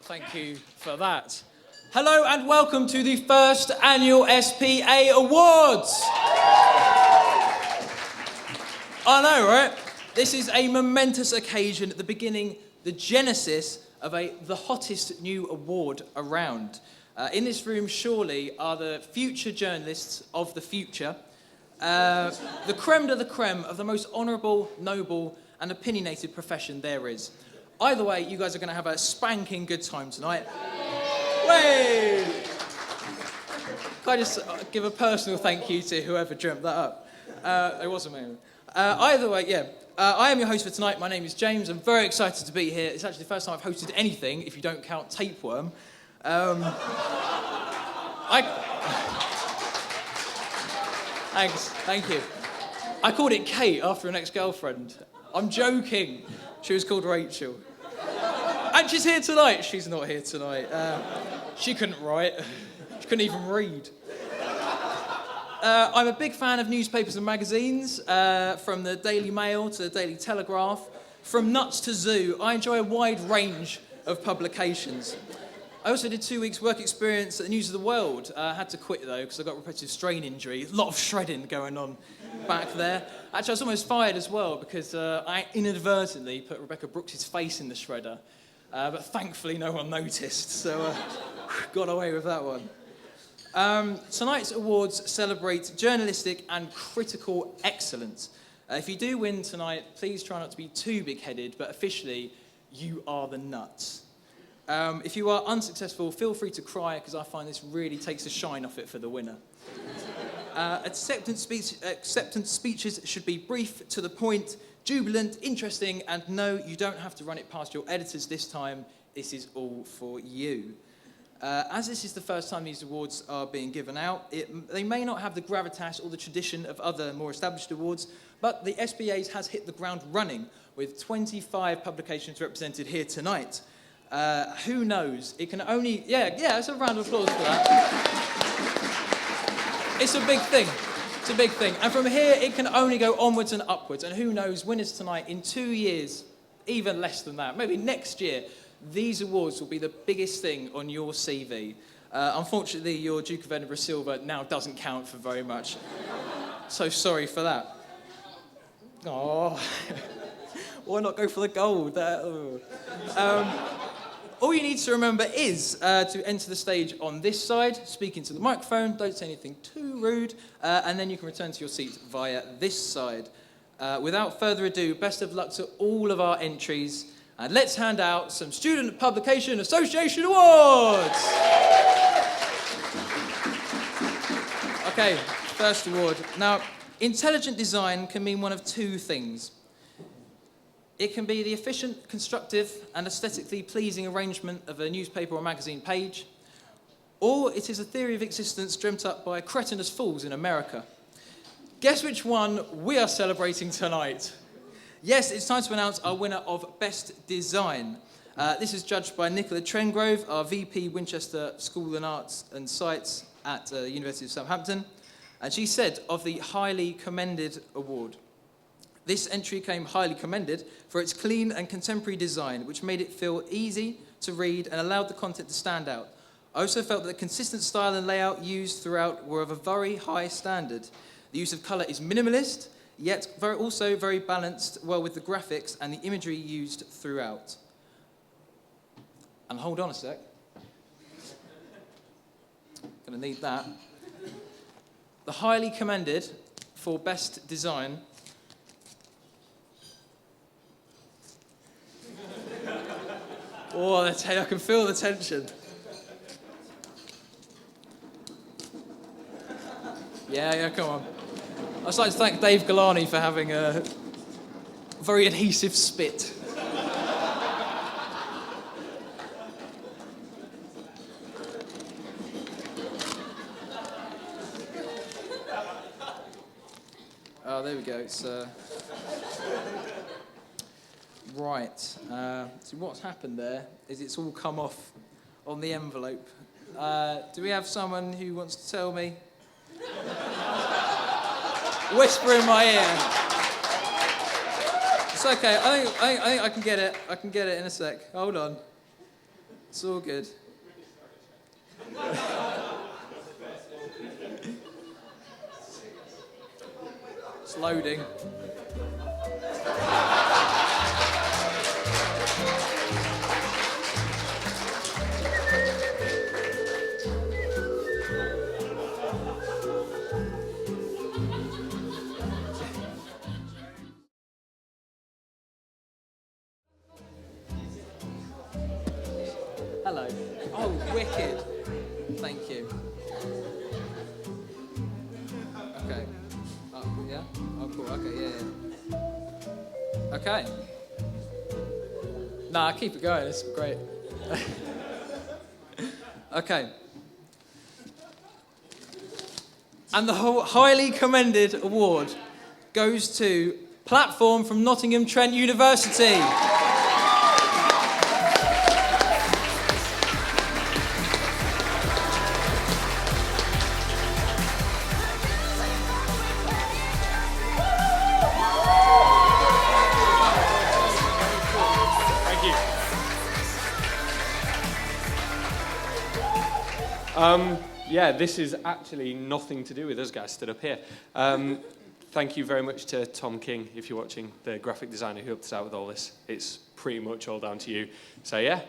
Thank you for that. Hello and welcome to the first annual SPA Awards. I know, right? This is a momentous occasion at the beginning, the genesis of the hottest new award around. In this room, surely, are the future journalists of the future, the creme de la creme of the most honourable, noble and opinionated profession there is. Either way, you guys are going to have a spanking good time tonight. Way! Can I just give a personal thank you to whoever dreamt that up? It wasn't me. Either way, yeah. I am your host for tonight. My name is James. I'm very excited to be here. It's actually the first time I've hosted anything, if you don't count Tapeworm. Thanks, thank you. I called it Kate after an ex-girlfriend. I'm joking. She was called Rachel. And she's here tonight. She's not here tonight. She couldn't write. She couldn't even read. I'm a big fan of newspapers and magazines, from the Daily Mail to the Daily Telegraph, from nuts to zoo. I enjoy a wide range of publications. I also did 2 weeks work experience at the News of the World. I had to quit though because I got a repetitive strain injury. A lot of shredding going on back there. Actually, I was almost fired as well because I inadvertently put Rebecca Brooks' face in the shredder. But thankfully no one noticed, so got away with that one. Tonight's awards celebrate journalistic and critical excellence. If you do win tonight, please try not to be too big-headed, but officially, you are the nuts. If you are unsuccessful, feel free to cry, because I find this really takes the shine off it for the winner. Acceptance speeches should be brief, to the point, jubilant, interesting, and no, you don't have to run it past your editors this time. This is all for you. As this is the first time these awards are being given out, they may not have the gravitas or the tradition of other more established awards, but the SPAs has hit the ground running with 25 publications represented here tonight. Who knows? It can only... Yeah, it's a round of applause for that. It's a big thing. It's a big thing. And from here, it can only go onwards and upwards. And who knows, winners tonight, in 2 years, even less than that, maybe next year, these awards will be the biggest thing on your CV. Unfortunately, your Duke of Edinburgh Silver now doesn't count for very much. So sorry for that. Oh, why not go for the gold? All you need to remember is to enter the stage on this side, speak into the microphone, don't say anything too rude, and then you can return to your seat via this side. Without further ado, best of luck to all of our entries, and let's hand out some Student Publication Association Awards! Okay, first award. Now, intelligent design can mean one of two things. It can be the efficient, constructive, and aesthetically pleasing arrangement of a newspaper or magazine page, or it is a theory of existence dreamt up by cretinous fools in America. Guess which one we are celebrating tonight? Yes, it's time to announce our winner of Best Design. This is judged by Nicola Trengrove, our VP Winchester School of Arts and Sites at the University of Southampton, and she said of the highly commended award, "This entry came highly commended for its clean and contemporary design, which made it feel easy to read and allowed the content to stand out. I also felt that the consistent style and layout used throughout were of a very high standard. The use of colour is minimalist, yet also very balanced, well with the graphics and the imagery used throughout." And hold on a sec. Gonna need that. The highly commended for Best Design. Oh, I can feel the tension. Yeah, come on. I'd just like to thank Dave Galani for having a very adhesive spit. Oh, there we go. It's... Right, so what's happened there is it's all come off on the envelope. Do we have someone who wants to tell me? Whisper in my ear. It's okay, I think I can get it. I can get it in a sec. Hold on. It's all good. It's loading. Hello. Oh, wicked. Thank you. Okay. Oh, yeah? Oh, cool. Okay, yeah. Okay. Nah, keep it going. It's great. Okay. And the highly commended award goes to Platform from Nottingham Trent University. Yeah, this is actually nothing to do with us guys stood up here. Thank you very much to Tom King, if you're watching, the graphic designer who helped us out with all this. It's pretty much all down to you. So yeah,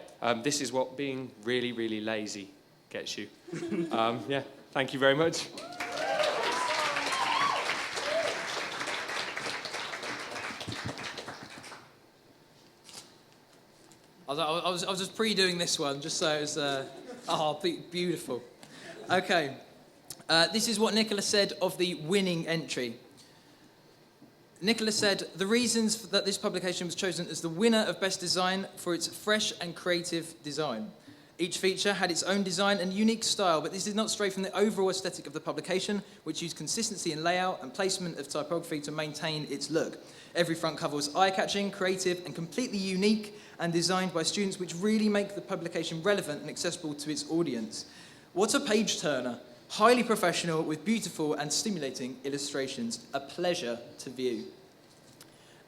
this is what being really, really lazy gets you. Yeah, thank you very much. I was just pre-doing this one, just so it was, beautiful. Okay, this is what Nicola said of the winning entry. Nicola said, the reasons that this publication was chosen as the winner of Best Design for its fresh and creative design. Each feature had its own design and unique style, but this did not stray from the overall aesthetic of the publication, which used consistency in layout and placement of typography to maintain its look. Every front cover was eye-catching, creative, and completely unique, and designed by students, which really make the publication relevant and accessible to its audience. What a page-turner. Highly professional with beautiful and stimulating illustrations. A pleasure to view.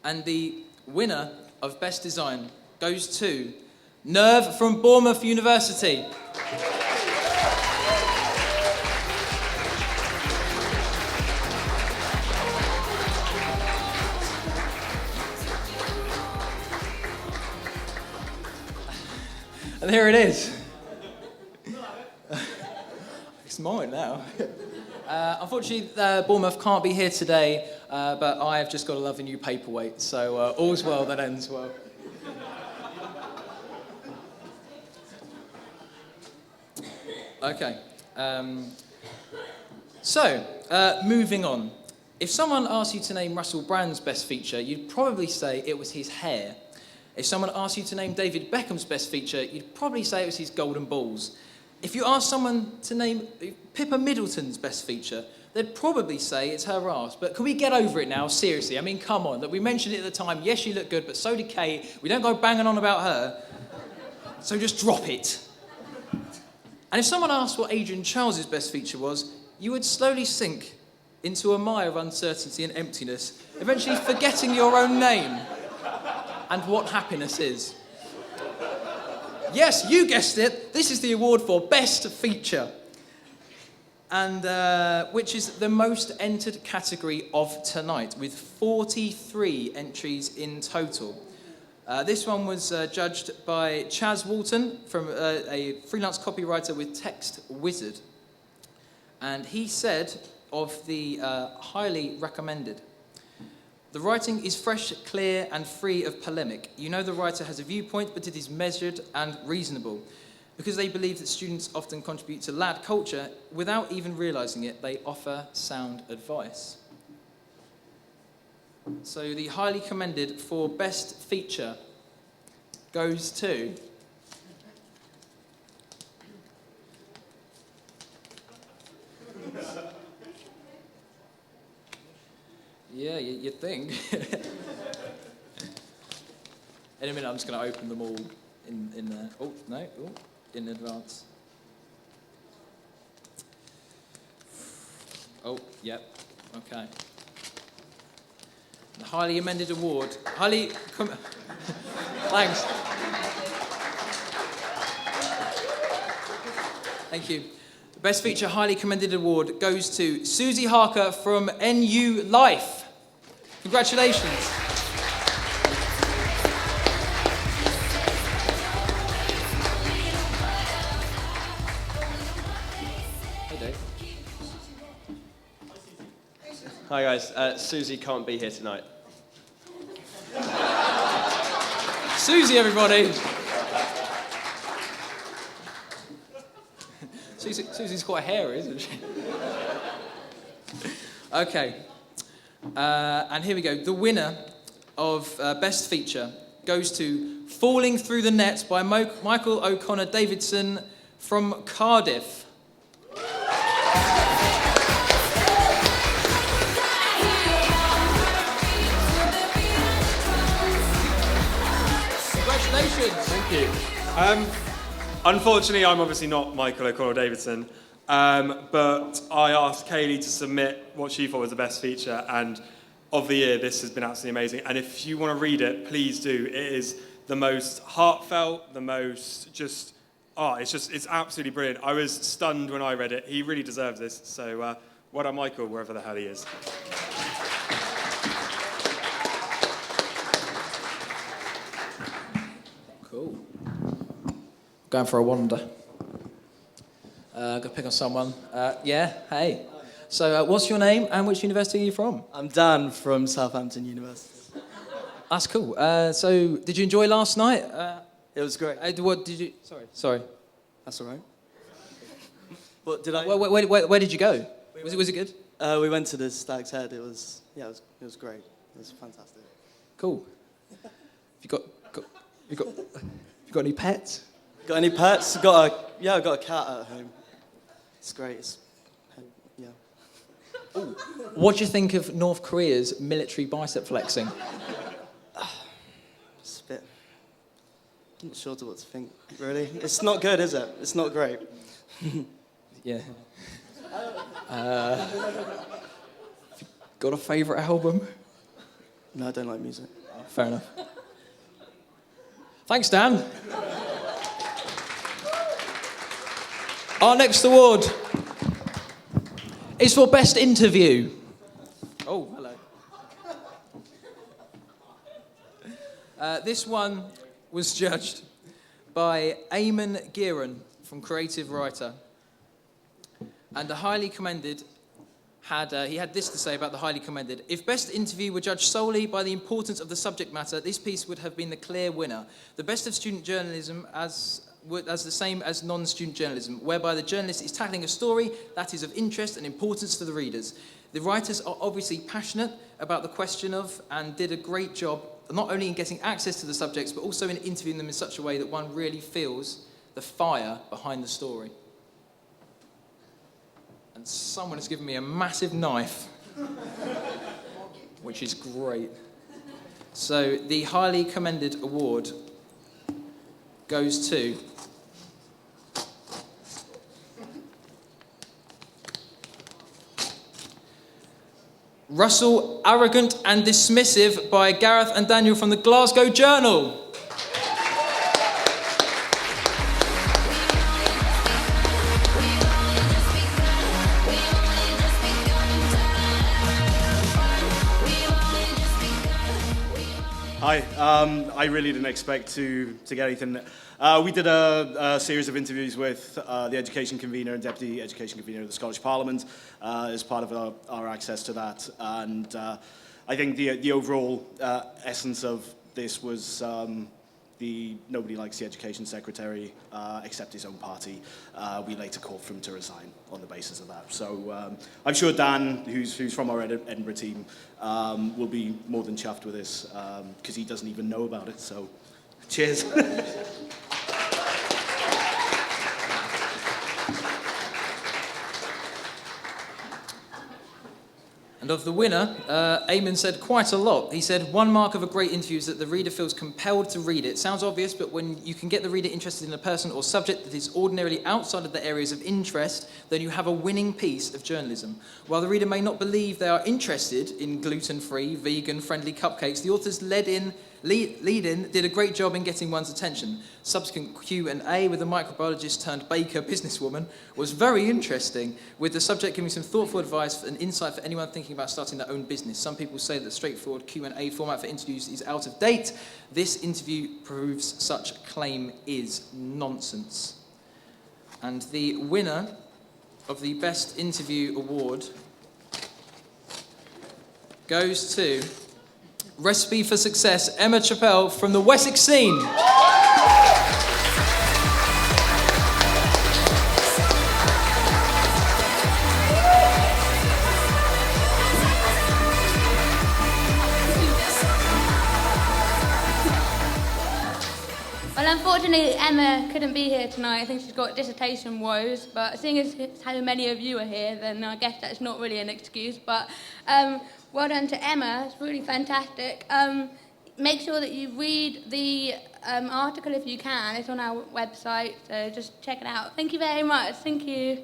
And the winner of Best Design goes to Nerve from Bournemouth University. And here it is. It's mine now. Unfortunately, Bournemouth can't be here today, but I've just got to love a new paperweight, so all's well that ends well. Okay. Moving on. If someone asked you to name Russell Brand's best feature, you'd probably say it was his hair. If someone asked you to name David Beckham's best feature, you'd probably say it was his golden balls. If you ask someone to name Pippa Middleton's best feature, they'd probably say it's her arse. But can we get over it now, seriously? I mean, come on. That we mentioned it at the time. Yes, she looked good, but so did Kate. We don't go banging on about her. So just drop it. And if someone asked what Adrian Charles's best feature was, you would slowly sink into a mire of uncertainty and emptiness, eventually forgetting your own name and what happiness is. Yes, you guessed it. This is the award for Best Feature, and which is the most entered category of tonight, with 43 entries in total. This one was judged by Chaz Walton, from a freelance copywriter with Text Wizard. And he said of the highly recommended, the writing is fresh, clear, and free of polemic. You know the writer has a viewpoint, but it is measured and reasonable. Because they believe that students often contribute to lad culture, without even realising it, they offer sound advice. So the highly commended for Best Feature goes to... Yeah, you'd think. In a minute, I'm just going to open them all in there. Oh, no, in advance. Oh, yep, okay. The highly amended award. Thanks. Thank you. The Best Feature Highly Commended Award goes to Susie Harker from NU Life. Congratulations. Hey, Dave. Hi guys, Susie can't be here tonight. Susie, everybody. Susie's quite hairy, isn't she? Okay. And here we go. The winner of Best Feature goes to Falling Through the Net by Michael O'Connor Davidson from Cardiff. Congratulations. Thank you. Unfortunately, I'm obviously not Michael O'Connor Davidson, but I asked Kaylee to submit what she thought was the best feature, and of the year, this has been absolutely amazing. And if you want to read it, please do. It is the most heartfelt, the most it's absolutely brilliant. I was stunned when I read it. He really deserves this. So, well done, Michael, wherever the hell he is. Cool. Going for a wander. Gonna pick on someone. Yeah, hey. So, what's your name and which university are you from? I'm Dan from Southampton University. That's cool. So, did you enjoy last night? It was great. What did you? Sorry. That's all right. What did I? Where did you go? Was it good? We went to the Stag's Head. It was great. It was fantastic. Cool. Have you got any pets? Got any pets? I got a cat at home. It's great. Yeah. What do you think of North Korea's military bicep flexing? It's a bit. I'm not sure what to think. Really, it's not good, is it? It's not great. Yeah. Got a favourite album? No, I don't like music. Fair enough. Thanks, Dan. Our next award is for Best Interview. Oh, hello. This one was judged by Eamon Gearon from Creative Writer. And the highly commended he had this to say about the highly commended. If Best Interview were judged solely by the importance of the subject matter, this piece would have been the clear winner. The best of student journalism as the same as non-student journalism, whereby the journalist is tackling a story that is of interest and importance to the readers. The writers are obviously passionate about the question of and did a great job not only in getting access to the subjects, but also in interviewing them in such a way that one really feels the fire behind the story. And someone has given me a massive knife, which is great. So the highly commended award goes to Russell, Arrogant and Dismissive by Gareth and Daniel from the Glasgow Journal. Hi, I really didn't expect to get anything. We did a series of interviews with the Education Convener and Deputy Education Convener of the Scottish Parliament as part of our access to that. And I think the overall essence of this was nobody likes the Education Secretary except his own party. We later called for him to resign on the basis of that. So I'm sure Dan, who's from our Edinburgh team, will be more than chuffed with this because he doesn't even know about it. So cheers. And of the winner, Eamon said quite a lot. He said, one mark of a great interview is that the reader feels compelled to read it. Sounds obvious, but when you can get the reader interested in a person or subject that is ordinarily outside of the areas of interest, then you have a winning piece of journalism. While the reader may not believe they are interested in gluten-free, vegan-friendly cupcakes, the authors led in Lead-in did a great job in getting one's attention. Subsequent Q&A with a microbiologist turned baker businesswoman was very interesting, with the subject giving some thoughtful advice and insight for anyone thinking about starting their own business. Some people say that the straightforward Q&A format for interviews is out of date. This interview proves such claim is nonsense. And the winner of the Best Interview Award goes to Recipe for Success, Emma Chappell from the Wessex scene. Well, unfortunately, Emma couldn't be here tonight. I think she's got dissertation woes, but seeing as how many of you are here, then I guess that's not really an excuse. But well done to Emma. It's really fantastic. Make sure that you read the article if you can. It's on our website, so just check it out. Thank you very much. Thank you.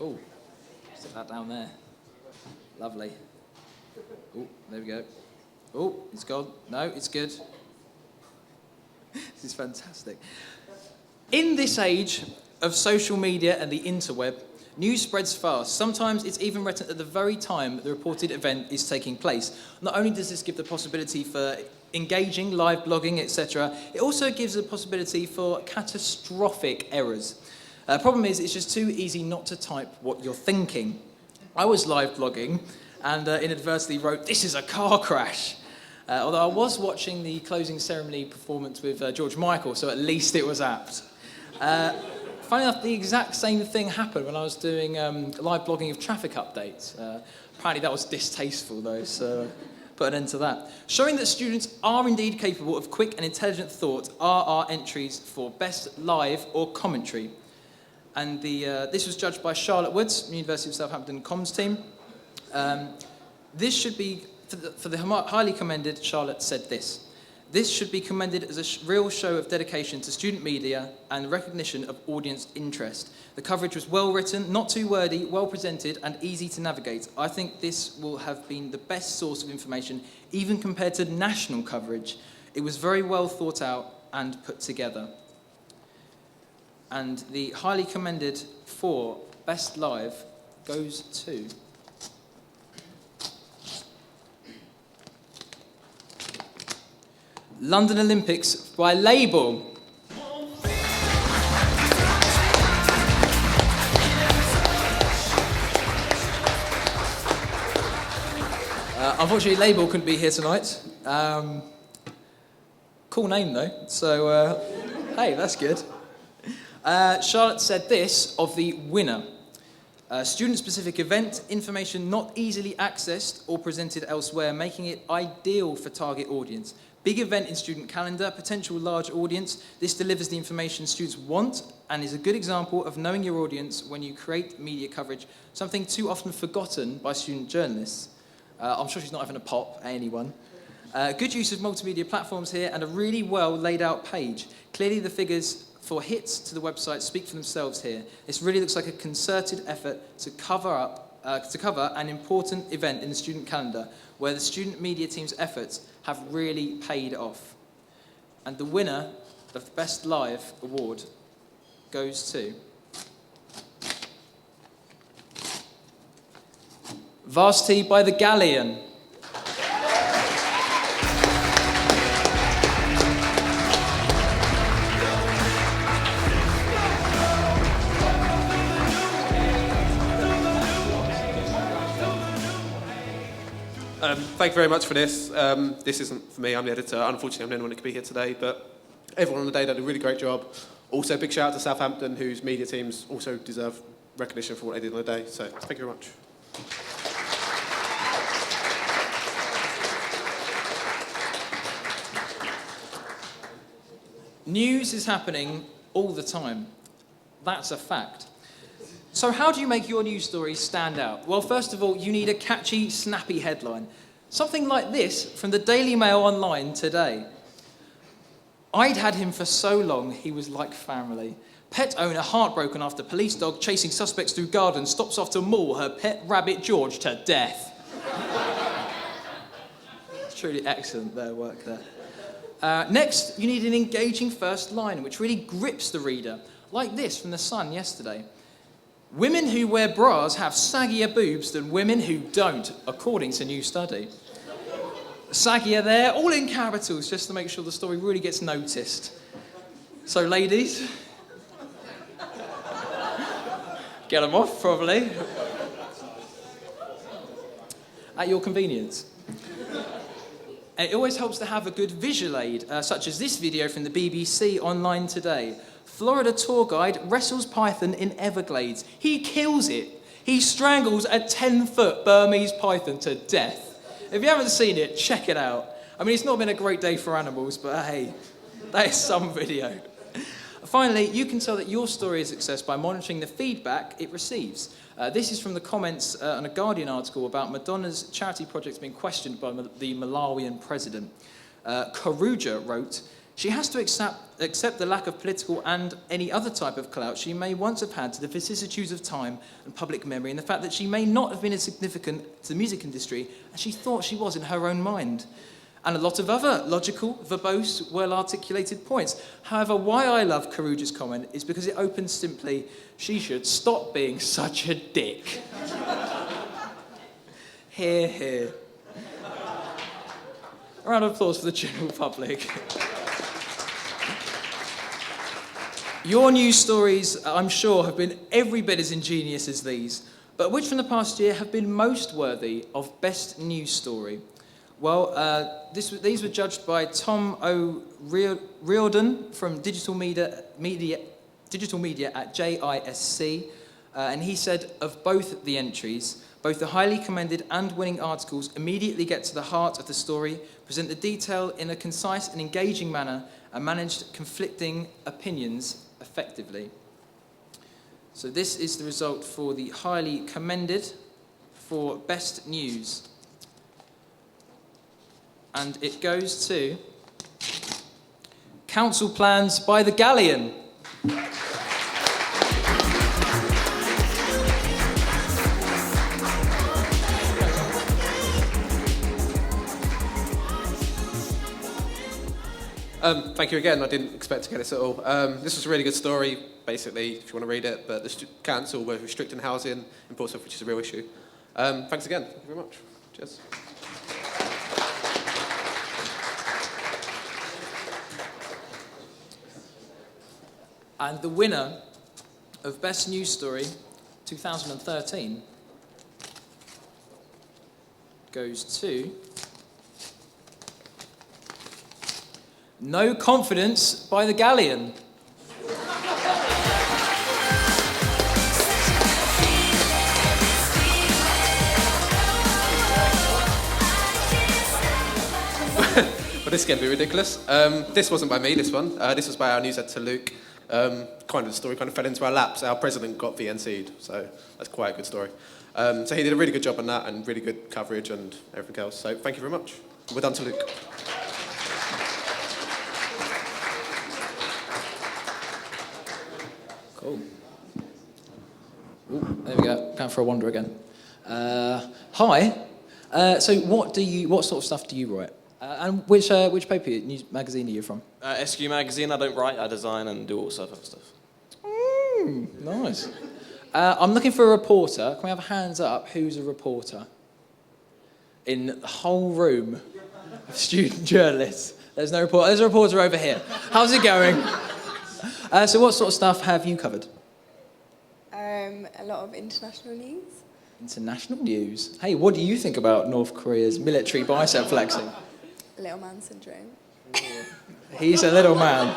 Oh, set that down there. Lovely. Oh, there we go. Oh, it's gone. No, it's good. This is fantastic. In this age of social media and the interweb, news spreads fast. Sometimes it's even written at the very time the reported event is taking place. Not only does this give the possibility for engaging, live blogging, etc., it also gives the possibility for catastrophic errors. Problem is, it's just too easy not to type what you're thinking. I was live blogging and inadvertently wrote, "This is a car crash." Although I was watching the closing ceremony performance with George Michael, so at least it was apt. Funny enough, the exact same thing happened when I was doing live blogging of traffic updates. Apparently that was distasteful though, so put an end to that. Showing that students are indeed capable of quick and intelligent thought are our entries for Best Live or Commentary. And this was judged by Charlotte Woods from the University of Southampton comms team. This should be, for the highly commended, Charlotte said this. This should be commended as a real show of dedication to student media and recognition of audience interest. The coverage was well written, not too wordy, well presented and easy to navigate. I think this will have been the best source of information, even compared to national coverage. It was very well thought out and put together. And the highly commended for Best Live goes to London Olympics by Label. Unfortunately, Label couldn't be here tonight. Cool name, though. So, hey, that's good. Charlotte said this of the winner. Student-specific event, information not easily accessed or presented elsewhere, making it ideal for target audience. Big event in student calendar, potential large audience. This delivers the information students want and is a good example of knowing your audience when you create media coverage, something too often forgotten by student journalists. I'm sure she's not having a pop at anyone. Good use of multimedia platforms here and a really well laid out page. Clearly the figures for hits to the website speak for themselves here. This really looks like a concerted effort to cover an important event in the student calendar where the student media team's efforts have really paid off. And the winner of the Best Live award goes to Varsity by the Galleon. Thank you very much for this. This isn't for me, I'm the editor. Unfortunately, I'm the only one that could be here today, but everyone on the day did a really great job. Also, big shout out to Southampton, whose media teams also deserve recognition for what they did on the day. So, thank you very much. News is happening all the time. That's a fact. So how do you make your news story stand out? Well, first of all, you need a catchy, snappy headline. Something like this from the Daily Mail Online today. I'd had him for so long, he was like family. Pet owner heartbroken after police dog chasing suspects through garden stops off to maul her pet rabbit George to death. It's truly excellent their work there. Next, you need an engaging first line which really grips the reader, like this from The Sun yesterday. Women who wear bras have saggier boobs than women who don't, according to new study. Saggier there, all in capitals, just to make sure the story really gets noticed. So, ladies, get them off, probably. At your convenience. It always helps to have a good visual aid, such as this video from the BBC online today. Florida tour guide wrestles python in Everglades. He kills it. He strangles a 10-foot Burmese python to death. If you haven't seen it, check it out. I mean, it's not been a great day for animals, but hey, that is some video. Finally, you can tell that your story is a success by monitoring the feedback it receives. This is from the comments on a Guardian article about Madonna's charity projects being questioned by the Malawian president. Karuja wrote, "She has to accept the lack of political and any other type of clout she may once have had to the vicissitudes of time and public memory, and the fact that she may not have been as significant to the music industry as she thought she was in her own mind." And a lot of other logical, verbose, well-articulated points. However, why I love Karuja's comment is because it opens simply, "She should stop being such a dick." Hear, hear. A round of applause for the general public. Your news stories, I'm sure, have been every bit as ingenious as these, but which from the past year have been most worthy of Best News Story? Well, these were judged by Tom O'Riordan from Digital Media at JISC, and he said of both the entries, both the highly commended and winning articles immediately get to the heart of the story, present the detail in a concise and engaging manner, and managed conflicting opinions effectively. So this is the result for the highly commended for Best News. And it goes to Council Plans by the Galleon. Thank you again. I didn't expect to get this at all. This was a really good story, basically, if you want to read it, but the council were restricting housing in Portsmouth, which is a real issue. Thanks again. Thank you very much. Cheers. And the winner of Best News Story 2013 goes to No Confidence by the Galleon. But this is going to be ridiculous. This wasn't by me, this one. This was by our news editor, Luke. The story kind of fell into our laps. Our president got VNC'd, so that's quite a good story. So he did a really good job on that and really good coverage and everything else. So thank you very much. We're done to Luke. Cool. Ooh, there we go. Going for a wander again. Hi. So what sort of stuff do you write? And which paper, news magazine are you from? SQ Magazine, I don't write, I design and do all sorts of stuff. Nice. I'm looking for a reporter. Can we have hands up? Who's a reporter? In the whole room of student journalists. There's no reporter. There's a reporter over here. How's it going? So what sort of stuff have you covered? A lot of international news. International news? Hey, what do you think about North Korea's military bicep flexing? Little man syndrome. He's a little man.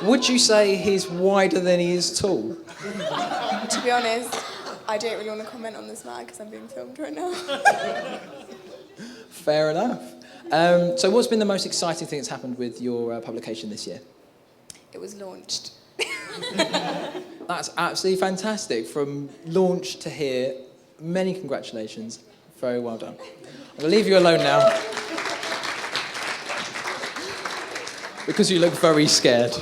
Would you say he's wider than he is tall? To be honest, I don't really want to comment on this matter because I'm being filmed right now. Fair enough. So what's been the most exciting thing that's happened with your publication this year? It was launched. That's absolutely fantastic. From launch to here, many congratulations. Very well done. I'm going to leave you alone now because you look very scared.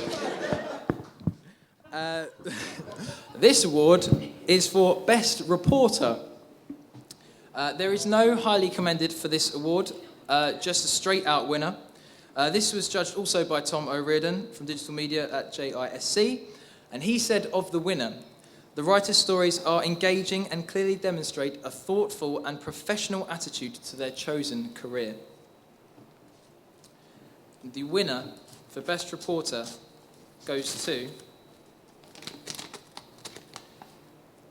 This award is for Best Reporter. There is no highly commended for this award, just a straight-out winner. This was judged also by Tom O'Riordan from Digital Media at JISC, and he said of the winner, "The writer's stories are engaging and clearly demonstrate a thoughtful and professional attitude to their chosen career." The winner for Best Reporter goes to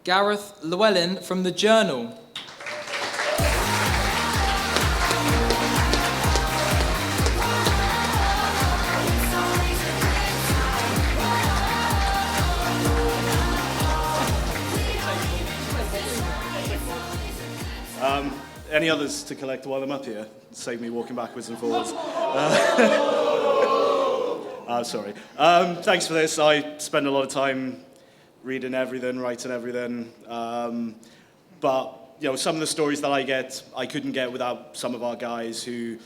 Gareth Llewellyn from The Journal. Any others to collect while I'm up here? Save me walking backwards and forwards. Sorry. Thanks for this. I spend a lot of time reading everything, writing everything. But, you know, some of the stories that I get, I couldn't get without some of our guys who,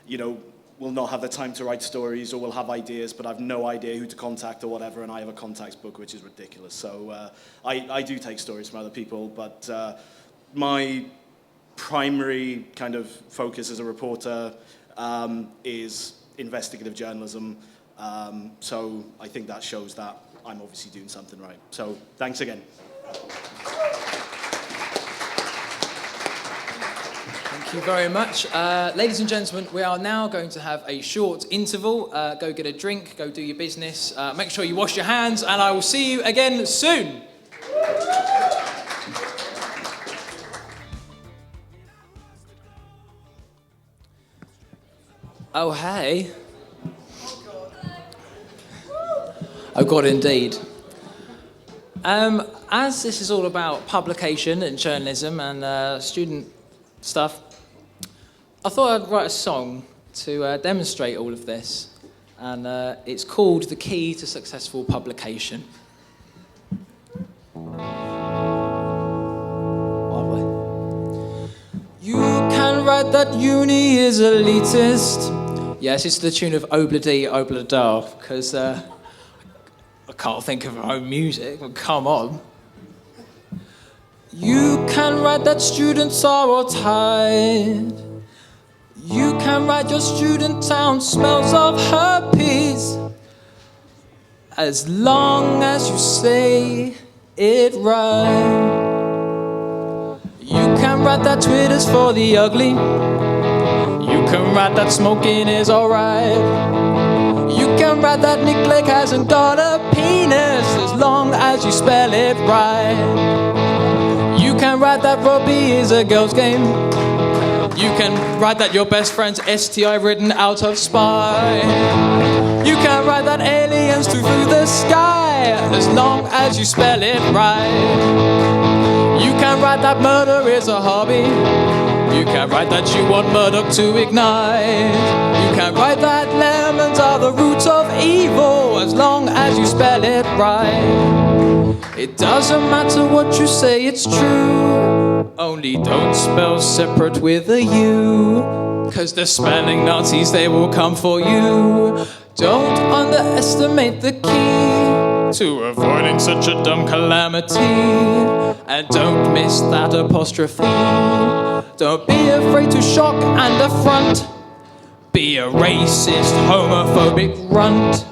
you know, will not have the time to write stories or will have ideas, but I've no idea who to contact or whatever, and I have a contacts book, which is ridiculous. So I do take stories from other people, but my primary kind of focus as a reporter is investigative journalism. So I think that shows that I'm obviously doing something right. So thanks again. Thank you very much. Ladies and gentlemen, we are now going to have a short interval. Go get a drink, go do your business. Make sure you wash your hands, and I will see you again soon. Oh, hey. Oh, God, indeed. As this is all about publication and journalism and student stuff, I thought I'd write a song to demonstrate all of this. And it's called The Key to Successful Publication. You can write that uni is elitist. Yes, it's the tune of Obla-Dee, Obla-Da, because I can't think of our own music. Come on. You can write that students are all tired. You can write your student town smells of herpes. As long as you say it right. You can write that Twitter's for the ugly. You can write that smoking is alright. You can write that Nick Clegg hasn't got a penis, as long as you spell it right. You can write that rugby is a girl's game. You can write that your best friend's STI written out of spite. You can write that aliens flew through the sky, as long as you spell it right. You can write that murder is a hobby. You can write that you want Murdoch to ignite. You can write that lemons are the roots of evil, as long as you spell it right. It doesn't matter what you say, it's true. Only don't spell separate with a U, 'cause the spelling Nazis, they will come for you. Don't underestimate the key to avoiding such a dumb calamity. And don't miss that apostrophe. Don't be afraid to shock and affront. Be a racist, homophobic runt.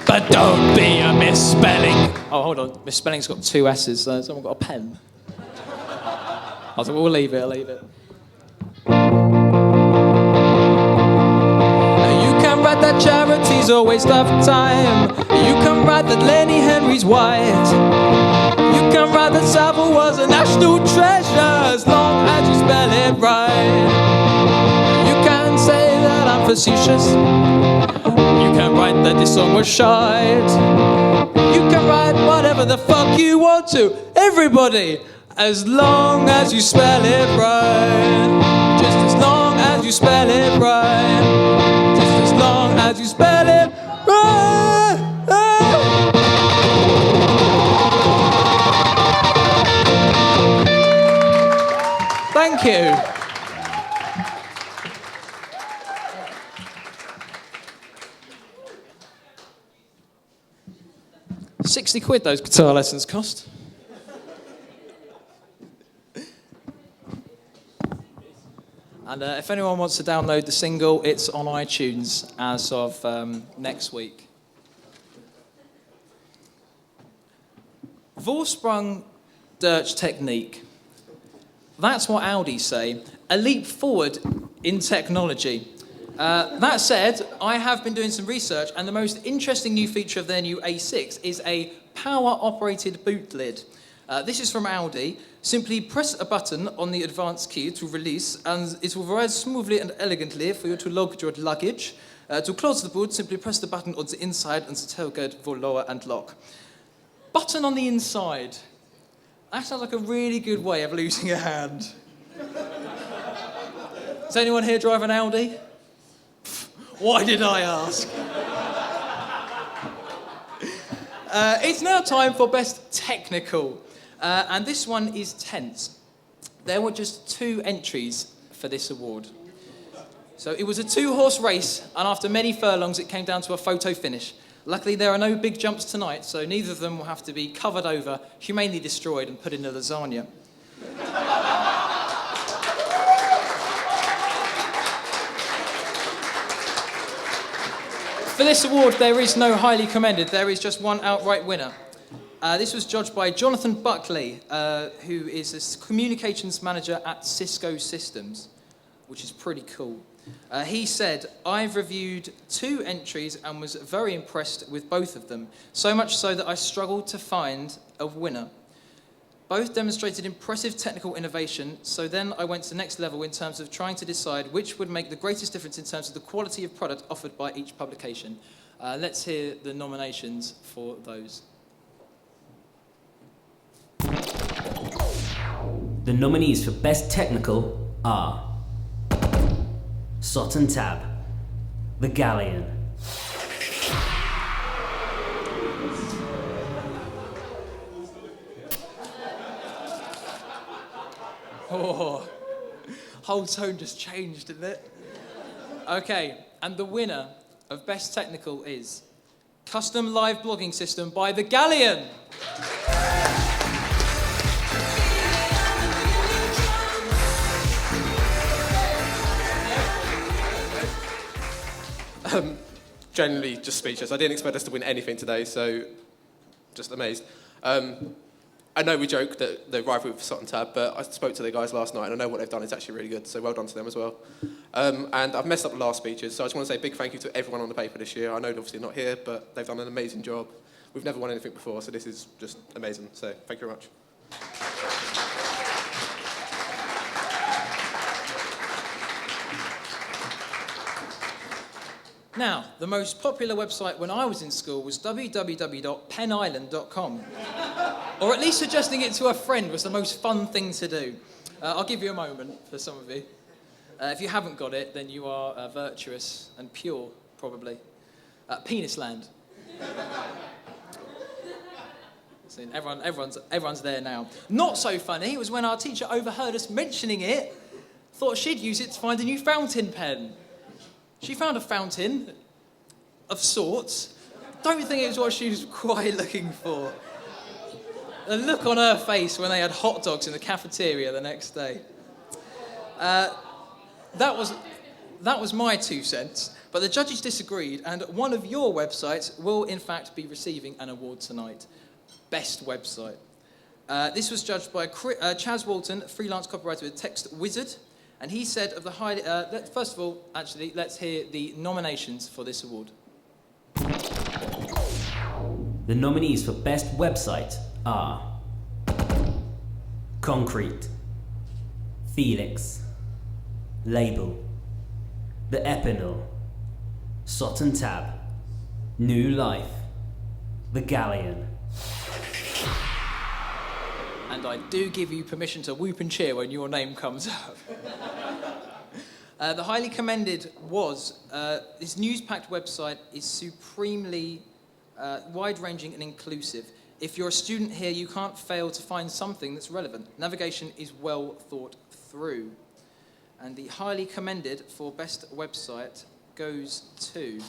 But don't be a misspelling. Oh, hold on. Misspelling's got 2 S's. Someone got a pen? I thought we'll leave it. I'll leave it. You can write that charity's a waste of time. You can write that Lenny Henry's white. You can write that Savile was a national treasure, as long as you spell it right. You can say that I'm facetious. You can write that this song was shite. You can write whatever the fuck you want to, everybody, as long as you spell it right. Just as long as you spell it right. Just as long as you spell it right. Thank you. £60 those guitar lessons cost. And if anyone wants to download the single, it's on iTunes as of next week. Vorsprung Durch Technique. That's what Audi say. A leap forward in technology. That said, I have been doing some research, and the most interesting new feature of their new A6 is a power-operated boot lid. This is from Audi. Simply press a button on the advanced key to release, and it will rise smoothly and elegantly for you to lock your luggage. To close the boot, simply press the button on the inside, and the tailgate will lower and lock. Button on the inside. That sounds like a really good way of losing a hand. Does anyone here drive an Audi? Why did I ask? It's now time for Best Technical. And this one is tense. There were just 2 entries for this award. So it was a 2-horse race, and after many furlongs, it came down to a photo finish. Luckily, there are no big jumps tonight, so neither of them will have to be covered over, humanely destroyed, and put in a lasagna. For this award, there is no highly commended. There is just one outright winner. This was judged by Jonathan Buckley, who is a communications manager at Cisco Systems, which is pretty cool. He said, I've reviewed 2 entries and was very impressed with both of them, so much so that I struggled to find a winner. Both demonstrated impressive technical innovation, so then I went to the next level in terms of trying to decide which would make the greatest difference in terms of the quality of product offered by each publication. Let's hear the nominations for those. The nominees for Best Technical are Southampton, The Galleon, Oh, whole tone just changed, didn't it? Okay, and the winner of Best Technical is Custom Live Blogging System by The Galleon. Genuinely just speechless. I didn't expect us to win anything today, so just amazed. I know we joke that the rivalry with Southampton, but I spoke to the guys last night, and I know what they've done is actually really good, so well done to them as well. And I've messed up the last speeches, so I just want to say a big thank you to everyone on the paper this year. I know they're obviously not here, but they've done an amazing job. We've never won anything before, so this is just amazing. So thank you very much. Now, the most popular website when I was in school was www.penisland.com. Or at least suggesting it to a friend was the most fun thing to do. I'll give you a moment for some of you. If you haven't got it, then you are virtuous and pure, probably. Penisland. See, everyone's there now. Not so funny was when our teacher overheard us mentioning it, thought she'd use it to find a new fountain pen. She found a fountain of sorts. Don't think it was what she was quite looking for. The look on her face when they had hot dogs in the cafeteria the next day. That was my 2 cents, but the judges disagreed, and one of your websites will in fact be receiving an award tonight. Best website. This was judged by Chaz Walton, freelance copywriter with Text Wizard. And he said of the highly... first of all, actually, let's hear the nominations for this award. The nominees for Best Website are Concrete, Felix, Label, The Epinal, Southampton, New Life, The Galleon. And I do give you permission to whoop and cheer when your name comes up. The highly commended was, this news-packed website is supremely wide-ranging and inclusive. If you're a student here, you can't fail to find something that's relevant. Navigation is well thought through. And the highly commended for best website goes to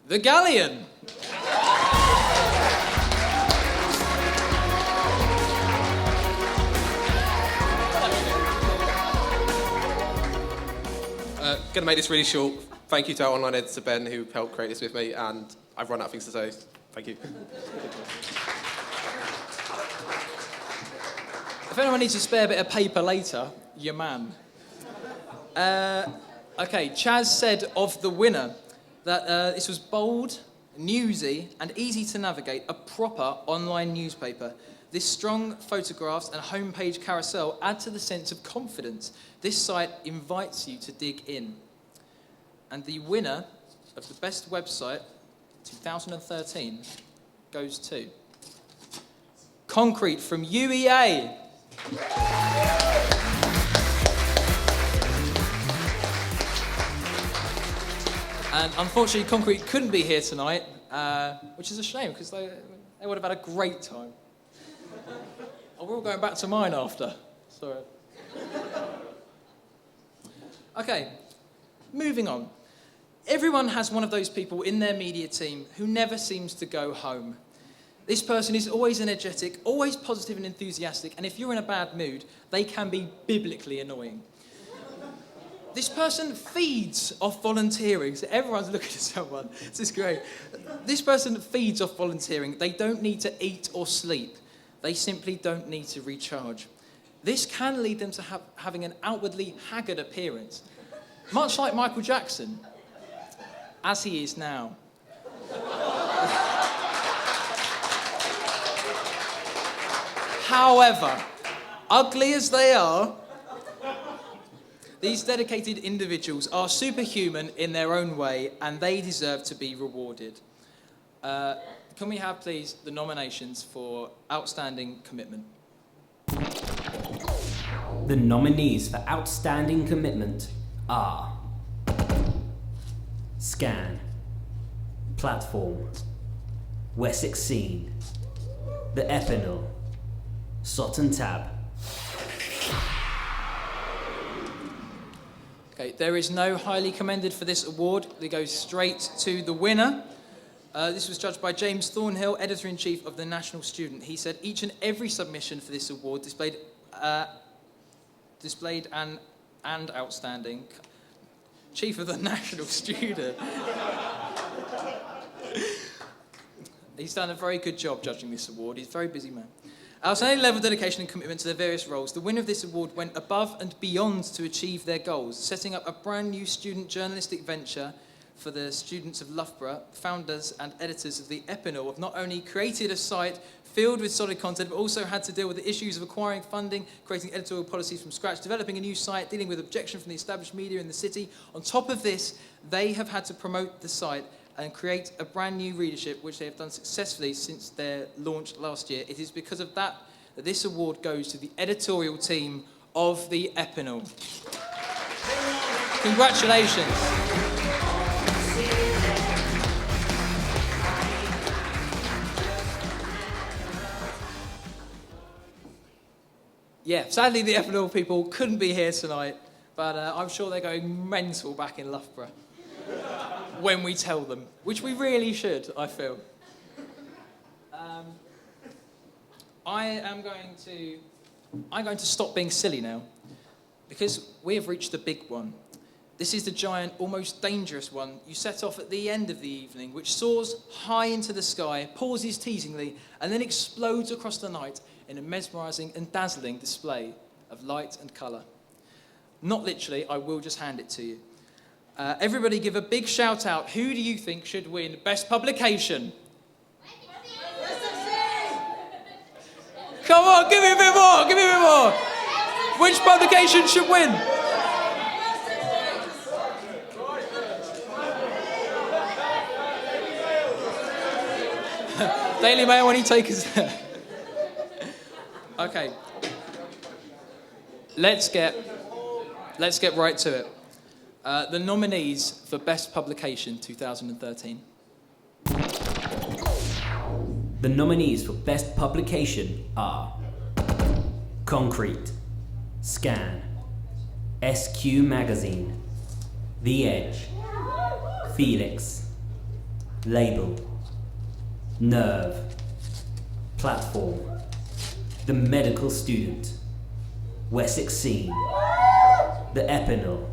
The Galleon. Going to make this really short. Thank you to our online editor, Ben, who helped create this with me, and I've run out of things to say. Thank you. If anyone needs a spare bit of paper later, your man. Okay, Chaz said of the winner that this was bold, newsy, and easy to navigate, a proper online newspaper. This strong photographs and homepage carousel add to the sense of confidence. This site invites you to dig in. And the winner of the best website 2013 goes to Concrete from UEA. And unfortunately, Concrete couldn't be here tonight, which is a shame because they would have had a great time. Oh, we're all going back to mine after. Sorry. Okay, moving on. Everyone has one of those people in their media team who never seems to go home. This person is always energetic, always positive and enthusiastic, and if you're in a bad mood, they can be biblically annoying. This person feeds off volunteering. So everyone's looking at someone. This is great. This person feeds off volunteering. They don't need to eat or sleep. They simply don't need to recharge. This can lead them to having an outwardly haggard appearance, much like Michael Jackson, as he is now. However, ugly as they are, these dedicated individuals are superhuman in their own way, and they deserve to be rewarded. Can we have, please, the nominations for Outstanding Commitment? The nominees for Outstanding Commitment are Scan, Platform, Wessex Scene, The Epinal, Sot and Tab. Okay, there is no highly commended for this award. They go straight to the winner. This was judged by James Thornhill, Editor-in-Chief of the National Student. He said each and every submission for this award displayed and outstanding. Chief of the National Student. He's done a very good job judging this award. He's a very busy man. Outstanding level of dedication and commitment to their various roles. The winner of this award went above and beyond to achieve their goals, setting up a brand new student journalistic venture for the students of Loughborough. Founders and editors of the Epinal have not only created a site filled with solid content, but also had to deal with the issues of acquiring funding, creating editorial policies from scratch, developing a new site, dealing with objection from the established media in the city. On top of this, they have had to promote the site and create a brand new readership, which they have done successfully since their launch last year. It is because of that that this award goes to the editorial team of the Epinal. Congratulations. Yeah, sadly the Epinal people couldn't be here tonight, but I'm sure they're going mental back in Loughborough when we tell them, which we really should, I feel. I'm going to stop being silly now, because we have reached the big one. This is the giant, almost dangerous one you set off at the end of the evening, which soars high into the sky, pauses teasingly, and then explodes across the night in a mesmerising and dazzling display of light and colour. Not literally, I will just hand it to you. Everybody give a big shout out. Who do you think should win Best Publication? Come on, give me a bit more, give me a bit more. Which publication should win? Daily Mail, when you take us there. Okay. Let's get right to it. The nominees for Best Publication 2013. The nominees for Best Publication are Concrete, Scan, SQ Magazine, The Edge, Felix, label, nerve, platform, the medical student, Wessex scene, the Epinal,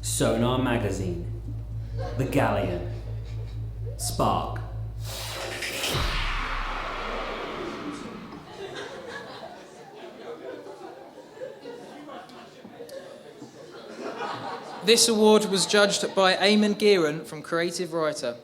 Sonar magazine, the Galleon, Spark. This award was judged by Eamon Gearan from Creative Writer.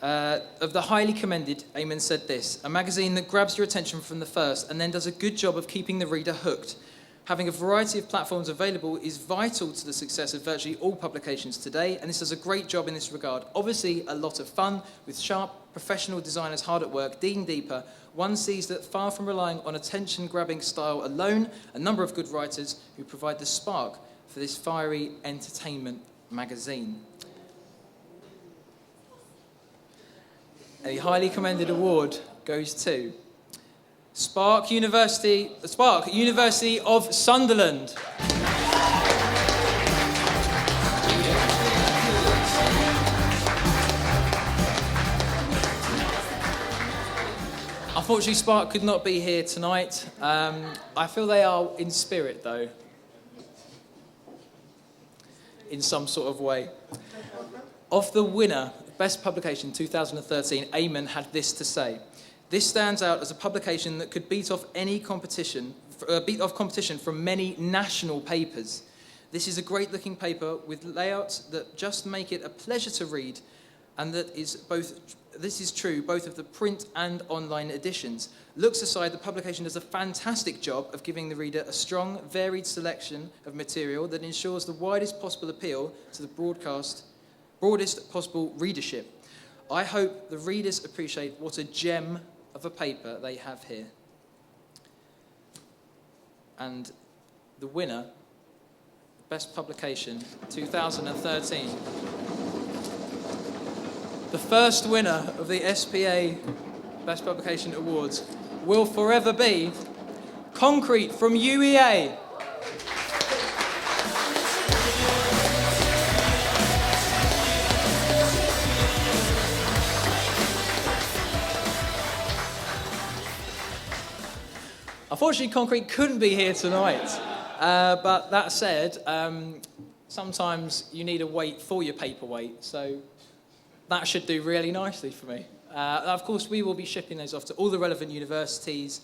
Of the highly commended, Eamon said this: a magazine that grabs your attention from the first and then does a good job of keeping the reader hooked. Having a variety of platforms available is vital to the success of virtually all publications today, and this does a great job in this regard. Obviously, a lot of fun, with sharp, professional designers hard at work, digging deeper. One sees that far from relying on attention-grabbing style alone, a number of good writers who provide the spark for this fiery entertainment magazine. A highly commended award goes to Spark University of Sunderland. Unfortunately, Spark could not be here tonight. I feel they are in spirit, though, in some sort of way. Of the winner, Best Publication 2013, Eamon had this to say: this stands out as a publication that could beat off competition from many national papers. This is a great-looking paper with layouts that just make it a pleasure to read, and this is true both of the print and online editions. Looks aside, the publication does a fantastic job of giving the reader a strong, varied selection of material that ensures the widest possible appeal to the broadest possible readership. I hope the readers appreciate what a gem of a paper they have here. And the winner, Best Publication 2013. The first winner of the SPA Best Publication Awards will forever be Concrete from UEA. Unfortunately, Concrete couldn't be here tonight. But that said, sometimes you need a weight for your paperweight, so that should do really nicely for me. Of course, we will be shipping those off to all the relevant universities.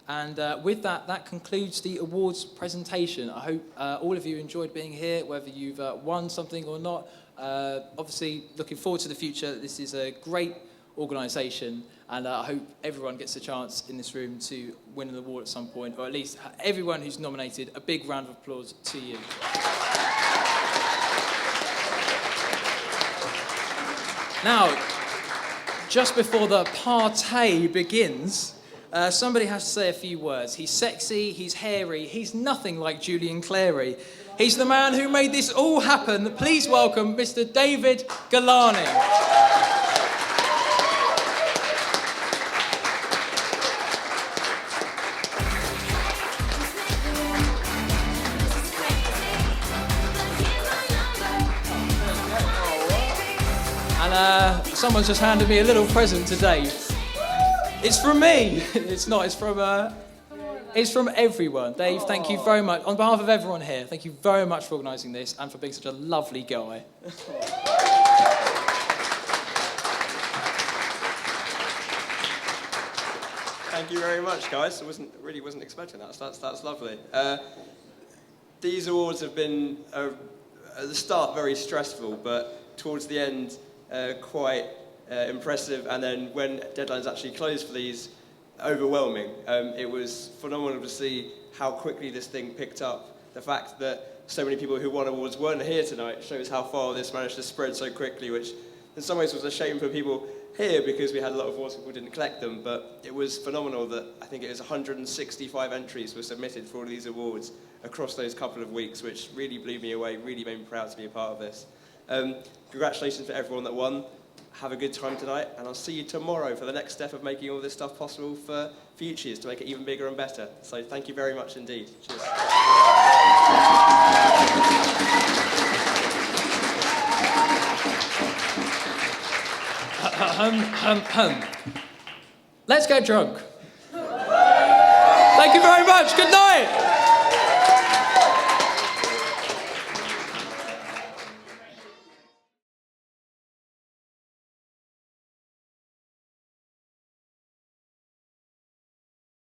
And with that, that concludes the awards presentation. I hope all of you enjoyed being here, whether you've won something or not. Obviously, looking forward to the future. This is a great organisation, and I hope everyone gets a chance in this room to win an award at some point, or at least everyone who's nominated. A big round of applause to you. Now, just before the party begins, somebody has to say a few words. He's sexy, he's hairy, he's nothing like Julian Clary. He's the man who made this all happen. Please welcome Mr. David Galani. And someone's just handed me a little present today. It's from me. It's not. It's from everyone. Dave, thank you very much. On behalf of everyone here, thank you very much for organising this and for being such a lovely guy. Thank you very much, guys. I wasn't expecting that. That's lovely. These awards have been, at the start, very stressful, but towards the end, quite impressive. And then when deadlines actually closed for these, overwhelming. It was phenomenal to see how quickly this thing picked up. The fact that so many people who won awards weren't here tonight shows how far this managed to spread so quickly, which in some ways was a shame for people here because we had a lot of awards, people didn't collect them, but it was phenomenal that I think it was 165 entries were submitted for all of these awards across those couple of weeks, which really blew me away, really made me proud to be a part of this. Congratulations for everyone that won. Have a good time tonight, and I'll see you tomorrow for the next step of making all this stuff possible for future years to make it even bigger and better. So thank you very much indeed. Cheers. Let's get drunk. Thank you very much. Good night.